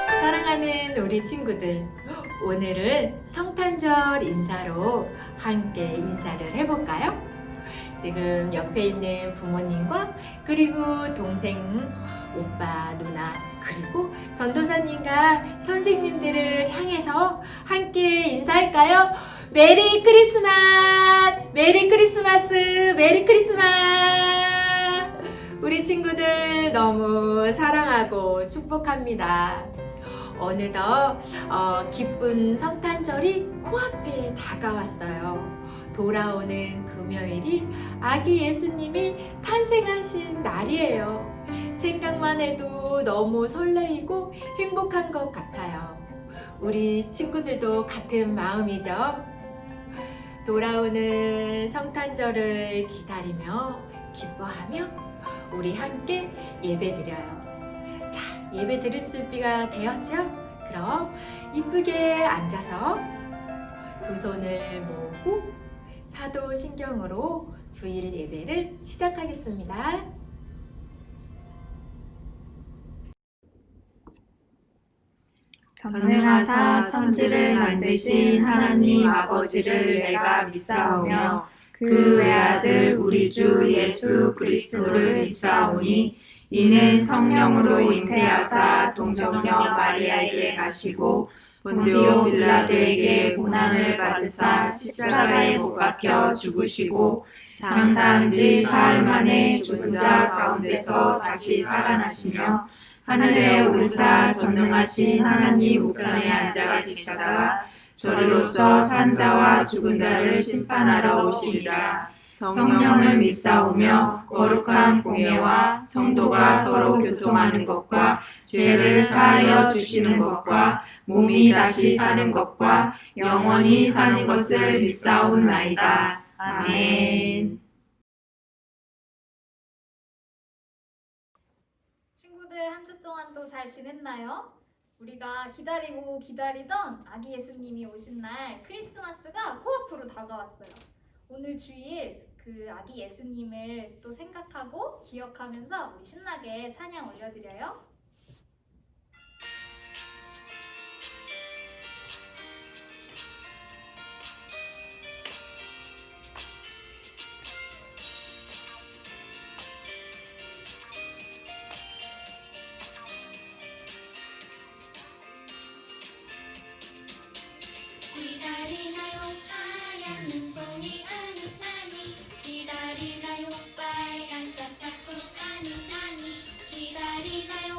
사랑하는 우리 친구들, 오늘은 성탄절 인사로 함께 인사를 해볼까요? 지금 옆에 있는 부모님과 그리고 동생, 오빠, 누나, 그리고 전도사님과 선생님들을 향해서 함께 인사할까요? 메리 크리스마스! 메리 크리스마스! 메리 크리스마스! 우리 친구들 너무 사랑하고 축복합니다. 어느덧 기쁜 성탄절이 코앞에 다가왔어요. 돌아오는 금요일이 아기 예수님이 탄생하신 날이에요. 생각만 해도 너무 설레이고 행복한 것 같아요. 우리 친구들도 같은 마음이죠. 돌아오는 성탄절을 기다리며 기뻐하며 우리 함께 예배드려요. 예배 드릴 준비가 되었죠? 그럼 이쁘게 앉아서 두 손을 모으고 사도신경으로 주일 예배를 시작하겠습니다. 전능하사 천지를 만드신 하나님 아버지를 내가 믿사오며 그 외아들 우리 주 예수 그리스도를 믿사오니 이는 성령으로 잉태하사 동정녀 마리아에게 가시고 본디오 빌라도에게 고난을 받으사 십자가에 못 박혀 죽으시고 장사한 지 사흘 만에 죽은 자 가운데서 다시 살아나시며 하늘에 오르사 전능하신 하나님 우편에 앉아 계시다가 저리로서 산 자와 죽은 자를 심판하러 오시리라. 성령을 믿사오며 거룩한 공예와 성도가 서로 교통하는 것과 죄를 사하여 주시는 것과 몸이 다시 사는 것과 영원히 사는 것을 믿사옵나이다. 아멘. 친구들 한 주 동안 또 잘 지냈나요? 우리가 기다리고 기다리던 아기 예수님이 오신 날 크리스마스가 코앞으로 다가왔어요. 오늘 주일 그 아기 예수님을 또 생각하고 기억하면서 우리 신나게 찬양 올려드려요. 기다리나요 하얀 눈송이 아니 기다리나요 빨간 싹 닦고 아니 기다리나요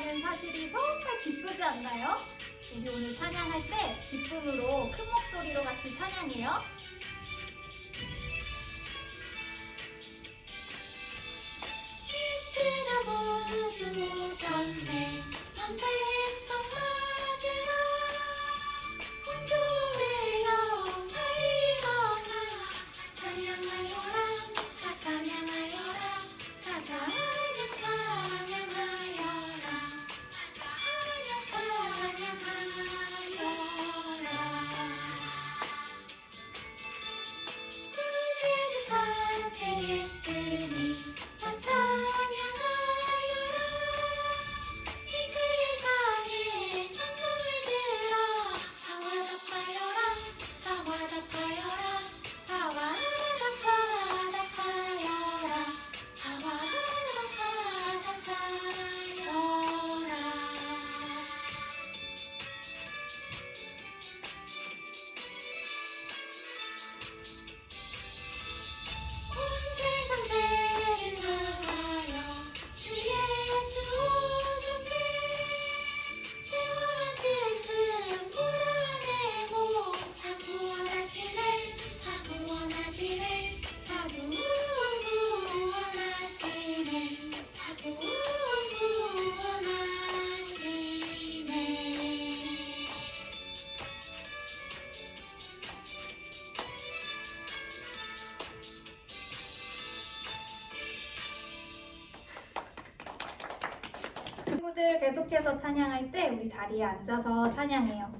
있다는 사실이 정말 기쁘지 않나요? 우리 오늘 찬양할 때 기쁨으로 큰 목소리로 같이 찬양해요. 들어보지 못했네 넌 백성 맞으라 온교회 영광이거나 찬양하여라 다 찬양하여라 다 찬양하여라 구세주 탄생했으니 다 찬양하여라 이 세상에 눈물들아 다 와답하여라 다 와답하여라 다 와답하여라 다 와답하여라 온 세상들을 향하여 주 예수 오셨네 죄와 슬픔 몰아내고 다 구원하시네 다 구원하시네 다 구원하시네 다 구원하시네 친구들 계속해서 찬양할 때 우리 자리에 앉아서 찬양해요.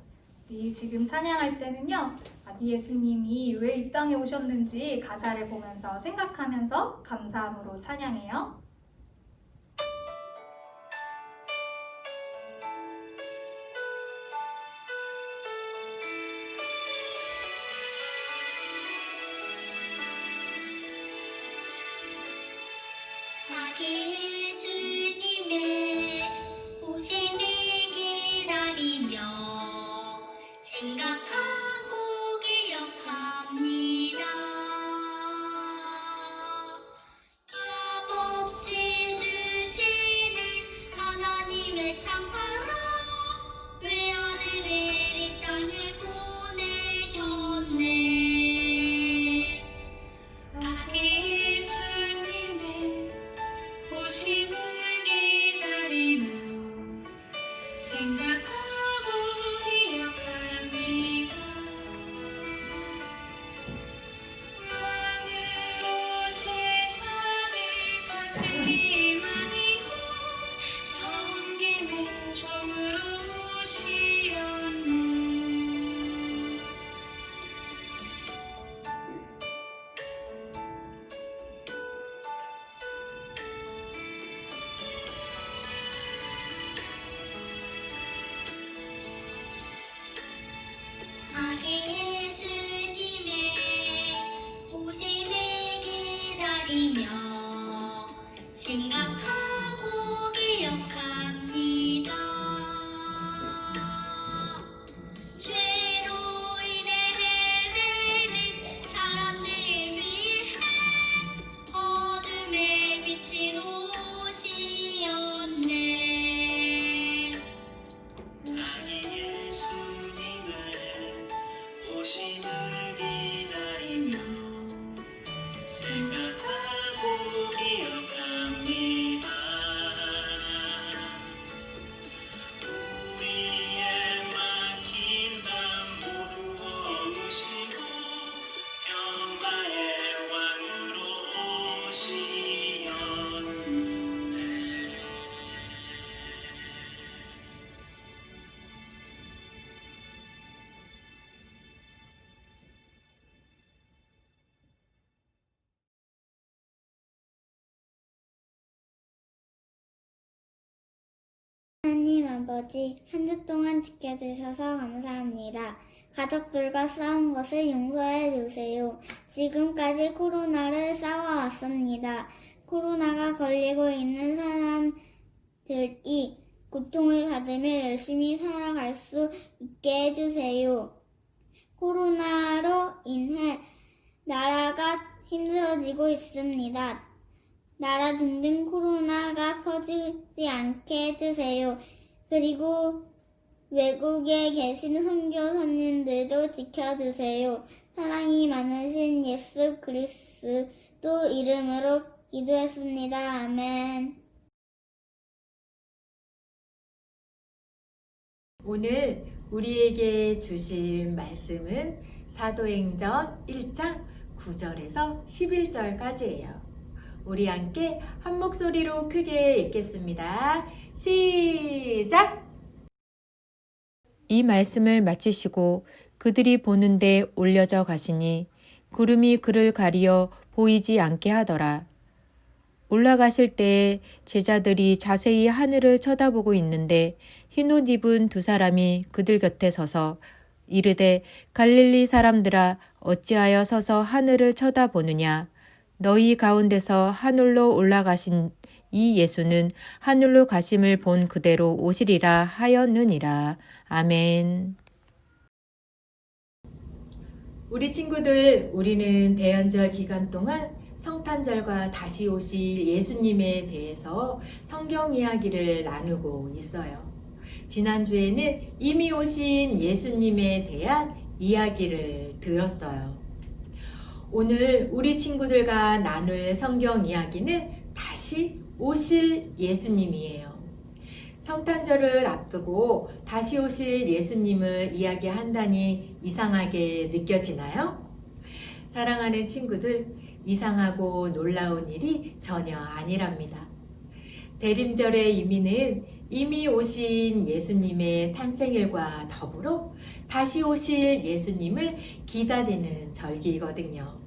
우리 지금 찬양할 때는요, 아기 예수님이 왜 이 땅에 오셨는지 가사를 보면서 생각하면서 감사함으로 찬양해요. 아기 예수님의 오심을 기다리며 생각하고 기억합니다. 값없이 주시는 하나님의 참사랑 외아들을 이 땅에 보내셨네. 아기 예수님의 오심을 기다리며 생각하고 기억합니다. 왕으로 세상을 다스림하니고 섬김의 종으로 오시었네. 아기 예수님의 오심을 기다리며 생각하고 기억합니다. 죄로 인해 헤매는 사람들 위해 어둠의 빛으로 오시었네. 아기 예수님의 오심을 기다리며 생각하고 기억합니다. 우리의 막힌 밤 모두 허무시고 평화의 왕으로 오시었네. 하나님 아버지, 한 주 동안 지켜주셔서 감사합니다. 가족들과 싸운 것을 용서해 주세요. 지금까지 코로나를 싸워왔습니다. 코로나가 걸리고 있는 사람들이 고통을 받으며 열심히 살아갈 수 있게 해주세요. 코로나로 인해 나라가 힘들어지고 있습니다. 나라 등등 코로나가 퍼지지 않게 해주세요. 그리고 외국에 계신 선교사님들도 지켜주세요. 사랑이 많으신 예수 그리스도 이름으로 기도했습니다. 아멘. 오늘 우리에게 주신 말씀은 사도행전 1장 9절에서 11절까지예요. 우리 함께 한 목소리로 크게 읽겠습니다. 시작! 이 말씀을 마치시고 그들이 보는데 올려져 가시니 구름이 그를 가리어 보이지 않게 하더라. 올라가실 때에 제자들이 자세히 하늘을 쳐다보고 있는데 흰옷 입은 두 사람이 그들 곁에 서서 이르되 갈릴리 사람들아 어찌하여 서서 하늘을 쳐다보느냐. 너희 가운데서 하늘로 올라가신 이 예수는 하늘로 가심을 본 그대로 오시리라 하였느니라. 아멘. 우리 친구들, 우리는 대연절 기간 동안 성탄절과 다시 오실 예수님에 대해서 성경 이야기를 나누고 있어요. 지난주에는 이미 오신 예수님에 대한 이야기를 들었어요. 오늘 우리 친구들과 나눌 성경 이야기는 다시 오실 예수님이에요. 성탄절을 앞두고 다시 오실 예수님을 이야기한다니 이상하게 느껴지나요? 사랑하는 친구들, 이상하고 놀라운 일이 전혀 아니랍니다. 대림절의 의미는 이미 오신 예수님의 탄생일과 더불어 다시 오실 예수님을 기다리는 절기거든요.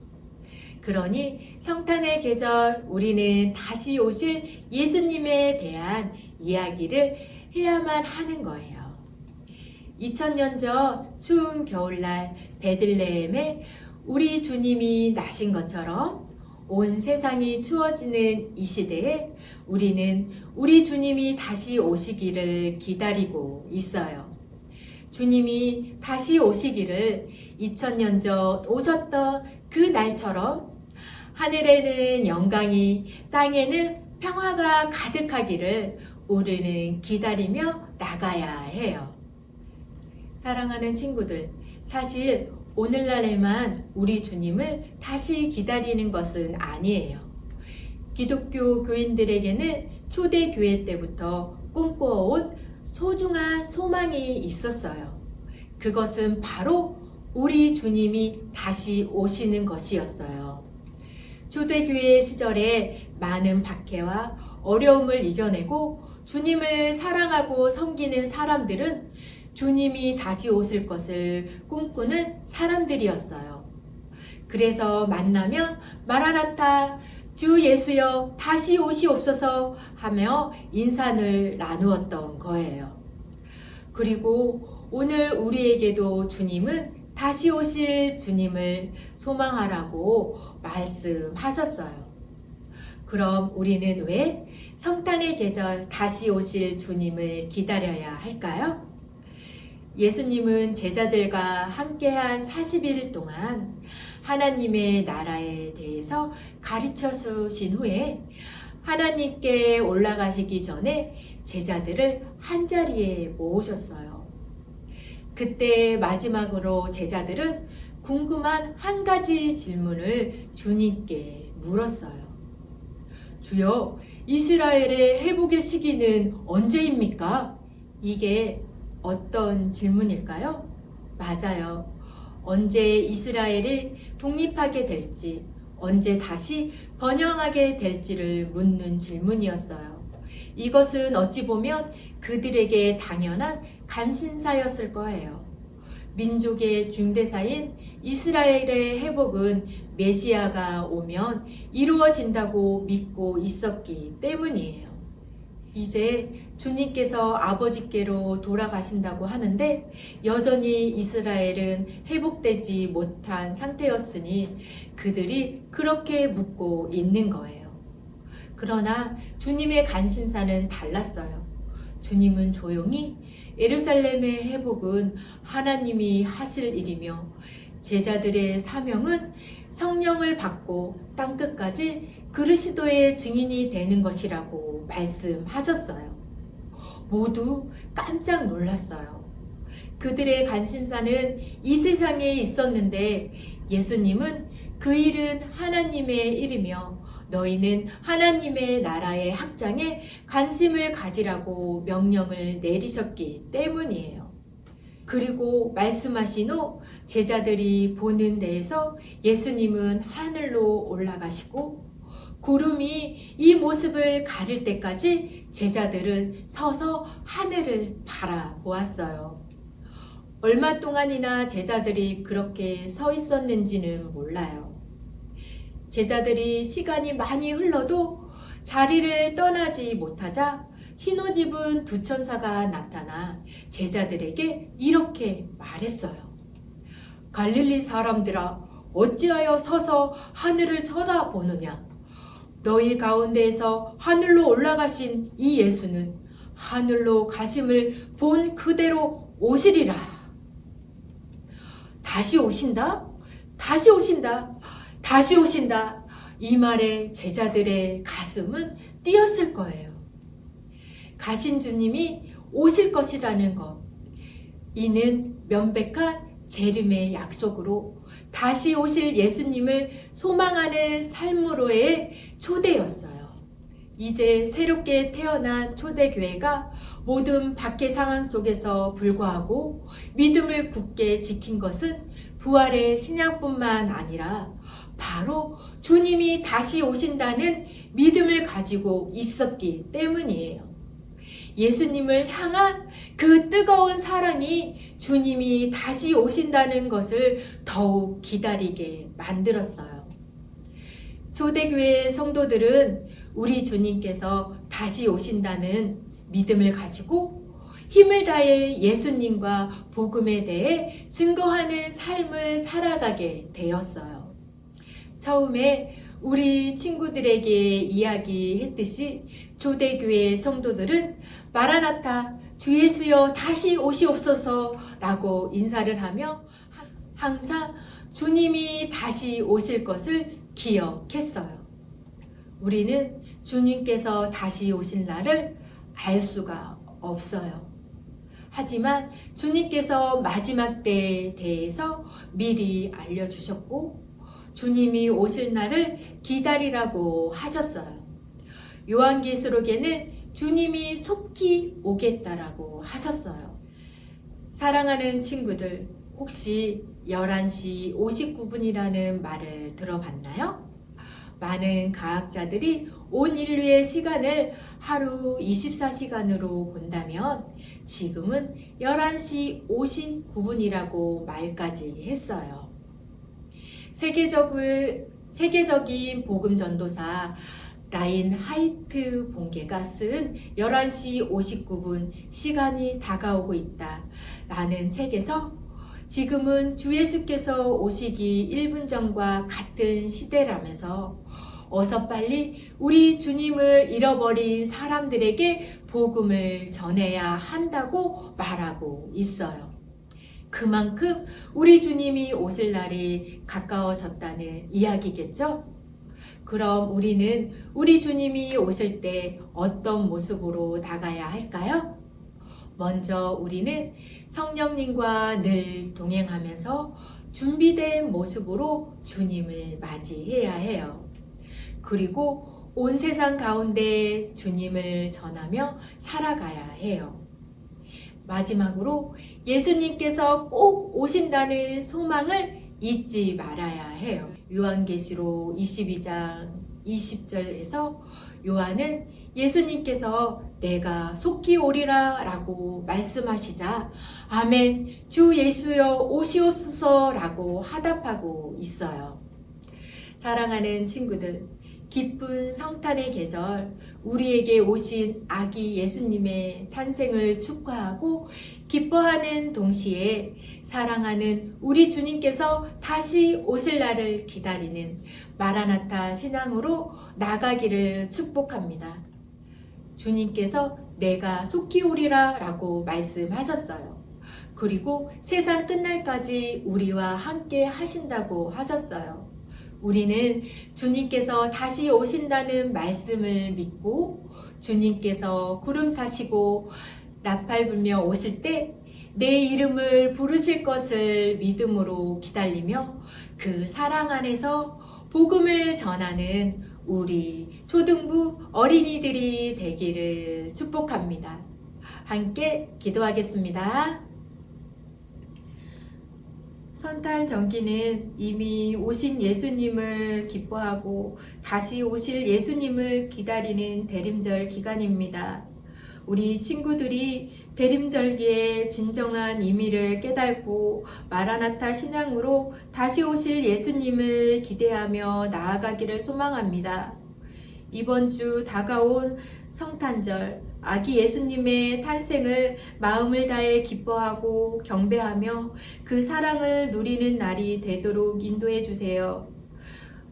그러니 성탄의 계절 우리는 다시 오실 예수님에 대한 이야기를 해야만 하는 거예요. 2000년 전 추운 겨울날 베들레헴에 우리 주님이 나신 것처럼 온 세상이 추워지는 이 시대에 우리는 우리 주님이 다시 오시기를 기다리고 있어요. 주님이 다시 오시기를 2000년 전 오셨던 그 날처럼 하늘에는 영광이, 땅에는 평화가 가득하기를 우리는 기다리며 나가야 해요. 사랑하는 친구들, 사실 오늘날에만 우리 주님을 다시 기다리는 것은 아니에요. 기독교 교인들에게는 초대교회 때부터 꿈꿔온 소중한 소망이 있었어요. 그것은 바로 우리 주님이 다시 오시는 것이었어요. 초대교회 시절에 많은 박해와 어려움을 이겨내고 주님을 사랑하고 섬기는 사람들은 주님이 다시 오실 것을 꿈꾸는 사람들이었어요. 그래서 만나면 마라나타, 주 예수여 다시 오시옵소서 하며 인사를 나누었던 거예요. 그리고 오늘 우리에게도 주님은 다시 오실 주님을 소망하라고 말씀하셨어요. 그럼 우리는 왜 성탄의 계절 다시 오실 주님을 기다려야 할까요? 예수님은 제자들과 함께한 40일 동안 하나님의 나라에 대해서 가르쳐 주신 후에 하나님께 올라가시기 전에 제자들을 한자리에 모으셨어요. 그때 마지막으로 제자들은 궁금한 한 가지 질문을 주님께 물었어요. 주여, 이스라엘의 회복의 시기는 언제입니까? 이게 어떤 질문일까요? 맞아요. 언제 이스라엘이 독립하게 될지, 언제 다시 번영하게 될지를 묻는 질문이었어요. 이것은 어찌 보면 그들에게 당연한 감신사였을 거예요. 민족의 중대사인 이스라엘의 회복은 메시아가 오면 이루어진다고 믿고 있었기 때문이에요. 이제 주님께서 아버지께로 돌아가신다고 하는데 여전히 이스라엘은 회복되지 못한 상태였으니 그들이 그렇게 묻고 있는 거예요. 그러나 주님의 관심사는 달랐어요. 주님은 조용히 예루살렘의 회복은 하나님이 하실 일이며 제자들의 사명은 성령을 받고 땅끝까지 그리스도의 증인이 되는 것이라고 말씀하셨어요. 모두 깜짝 놀랐어요. 그들의 관심사는 이 세상에 있었는데 예수님은 그 일은 하나님의 일이며 너희는 하나님의 나라의 확장에 관심을 가지라고 명령을 내리셨기 때문이에요. 그리고 말씀하신 후 제자들이 보는 데에서 예수님은 하늘로 올라가시고 구름이 이 모습을 가릴 때까지 제자들은 서서 하늘을 바라보았어요. 얼마 동안이나 제자들이 그렇게 서 있었는지는 몰라요. 제자들이 시간이 많이 흘러도 자리를 떠나지 못하자 흰옷 입은 두 천사가 나타나 제자들에게 이렇게 말했어요. 갈릴리 사람들아, 어찌하여 서서 하늘을 쳐다보느냐? 너희 가운데에서 하늘로 올라가신 이 예수는 하늘로 가심을 본 그대로 오시리라. 다시 오신다? 다시 오신다. 다시 오신다. 이 말에 제자들의 가슴은 뛰었을 거예요. 가신 주님이 오실 것이라는 것. 이는 명백한 재림의 약속으로 다시 오실 예수님을 소망하는 삶으로의 초대였어요. 이제 새롭게 태어난 초대교회가 모든 박해 상황 속에서 불구하고 믿음을 굳게 지킨 것은 부활의 신앙뿐만 아니라 바로 주님이 다시 오신다는 믿음을 가지고 있었기 때문이에요. 예수님을 향한 그 뜨거운 사랑이 주님이 다시 오신다는 것을 더욱 기다리게 만들었어요. 초대교회 성도들은 우리 주님께서 다시 오신다는 믿음을 가지고 힘을 다해 예수님과 복음에 대해 증거하는 삶을 살아가게 되었어요. 처음에 우리 친구들에게 이야기했듯이 초대교회 성도들은 마라나타 주 예수여 다시 오시옵소서 라고 인사를 하며 항상 주님이 다시 오실 것을 기억했어요. 우리는 주님께서 다시 오실 날을 알 수가 없어요. 하지만 주님께서 마지막 때에 대해서 미리 알려주셨고 주님이 오실 날을 기다리라고 하셨어요. 요한계시록에는 주님이 속히 오겠다라고 하셨어요. 사랑하는 친구들, 혹시 11시 59분이라는 말을 들어봤나요? 많은 과학자들이 온 인류의 시간을 하루 24시간으로 본다면 지금은 11시 59분이라고 말까지 했어요. 세계적인 복음 전도사 라인 하이트 본게가 쓴 11시 59분 시간이 다가오고 있다 라는 책에서 지금은 주 예수께서 오시기 1분 전과 같은 시대라면서 어서 빨리 우리 주님을 잃어버린 사람들에게 복음을 전해야 한다고 말하고 있어요. 그만큼 우리 주님이 오실 날이 가까워졌다는 이야기겠죠? 그럼 우리는 우리 주님이 오실 때 어떤 모습으로 나가야 할까요? 먼저 우리는 성령님과 늘 동행하면서 준비된 모습으로 주님을 맞이해야 해요. 그리고 온 세상 가운데 주님을 전하며 살아가야 해요. 마지막으로 예수님께서 꼭 오신다는 소망을 잊지 말아야 해요. 요한계시록 22장 20절에서 요한은 예수님께서 내가 속히 오리라 라고 말씀하시자 아멘 주 예수여 오시옵소서 라고 화답하고 있어요. 사랑하는 친구들, 기쁜 성탄의 계절, 우리에게 오신 아기 예수님의 탄생을 축하하고 기뻐하는 동시에 사랑하는 우리 주님께서 다시 오실 날을 기다리는 마라나타 신앙으로 나가기를 축복합니다. 주님께서 내가 속히 오리라 라고 말씀하셨어요. 그리고 세상 끝날까지 우리와 함께 하신다고 하셨어요. 우리는 주님께서 다시 오신다는 말씀을 믿고 주님께서 구름 타시고 나팔 불며 오실 때 내 이름을 부르실 것을 믿음으로 기다리며 그 사랑 안에서 복음을 전하는 우리 초등부 어린이들이 되기를 축복합니다. 함께 기도하겠습니다. 성탄 정기는 이미 오신 예수님을 기뻐하고 다시 오실 예수님을 기다리는 대림절 기간입니다. 우리 친구들이 대림절기의 진정한 의미를 깨닫고 마라나타 신앙으로 다시 오실 예수님을 기대하며 나아가기를 소망합니다. 이번 주 다가온 성탄절, 아기 예수님의 탄생을 마음을 다해 기뻐하고 경배하며 그 사랑을 누리는 날이 되도록 인도해 주세요.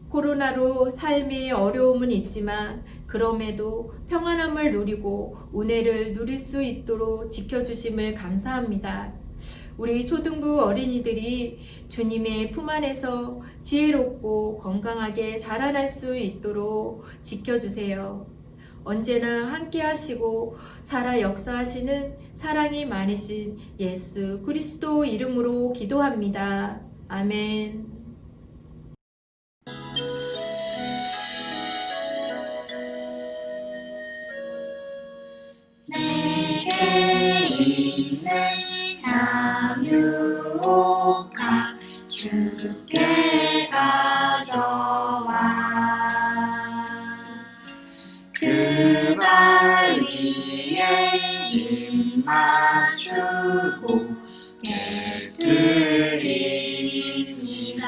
코로나로 삶의 어려움은 있지만 그럼에도 평안함을 누리고 은혜를 누릴 수 있도록 지켜주심을 감사합니다. 우리 초등부 어린이들이 주님의 품 안에서 지혜롭고 건강하게 자라날 수 있도록 지켜주세요. 언제나 함께 하시고 살아 역사하시는 사랑이 많으신 예수 그리스도 이름으로 기도합니다. 아멘. 내게 있는 향유옥화 주께 가져와 그 발 위에 입 맞추고 깨드립니다.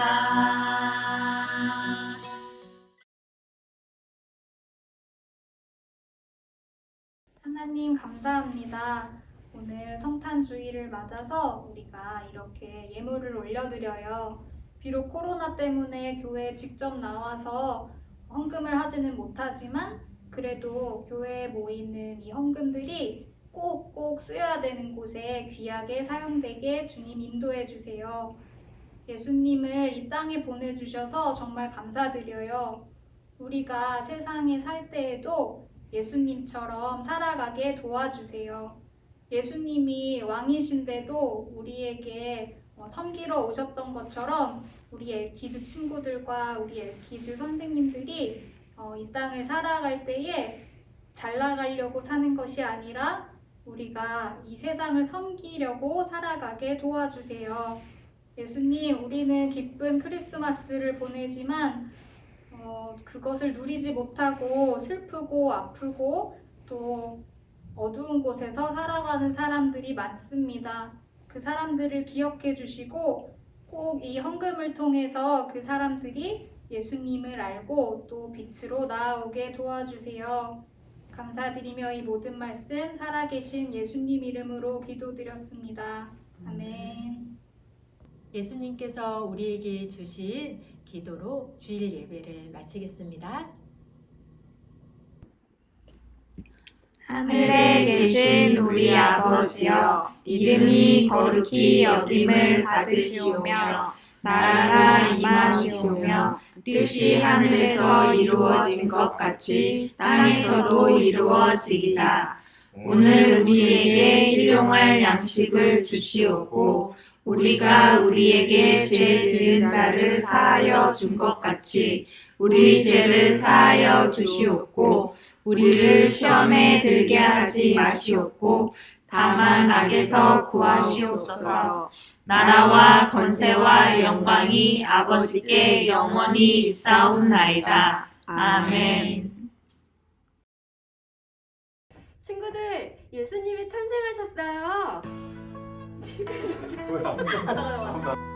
하나님 감사합니다. 오늘 성탄 주일을 맞아서 우리가 이렇게 예물을 올려드려요. 비록 코로나 때문에 교회에 직접 나와서 헌금을 하지는 못하지만 그래도 교회에 모이는 이 헌금들이 꼭꼭 쓰여야 되는 곳에 귀하게 사용되게 주님 인도해 주세요. 예수님을 이 땅에 보내주셔서 정말 감사드려요. 우리가 세상에 살 때에도 예수님처럼 살아가게 도와주세요. 예수님이 왕이신데도 우리에게 섬기러 오셨던 것처럼 우리 엘키즈 친구들과 우리 엘키즈 선생님들이 이 땅을 살아갈 때에 잘 나가려고 사는 것이 아니라 우리가 이 세상을 섬기려고 살아가게 도와주세요. 예수님, 우리는 기쁜 크리스마스를 보내지만 그것을 누리지 못하고 슬프고 아프고 또 어두운 곳에서 살아가는 사람들이 많습니다. 그 사람들을 기억해 주시고 꼭 이 헌금을 통해서 그 사람들이 예수님을 알고 또 빛으로 나아오게 도와주세요. 감사드리며 이 모든 말씀 살아계신 예수님 이름으로 기도드렸습니다. 아멘. 예수님께서 우리에게 주신 기도로 주일 예배를 마치겠습니다. 하늘에 계신 우리 아버지여, 이름이 거룩히 여김을 받으시오며 나라가 임하시오며 뜻이 하늘에서 이루어진 것 같이 땅에서도 이루어지이다. 오늘 우리에게 일용할 양식을 주시옵고 우리가 우리에게 죄 지은 자를 사하여 준 것 같이 우리 죄를 사하여 주시옵고 우리를 시험에 들게 하지 마시옵고 다만 악에서 구하시옵소서. 나라와 권세와 영광이 아버지께 영원히 있사옵나이다. 아멘. 친구들, 예수님이 탄생하셨어요. 잠깐만.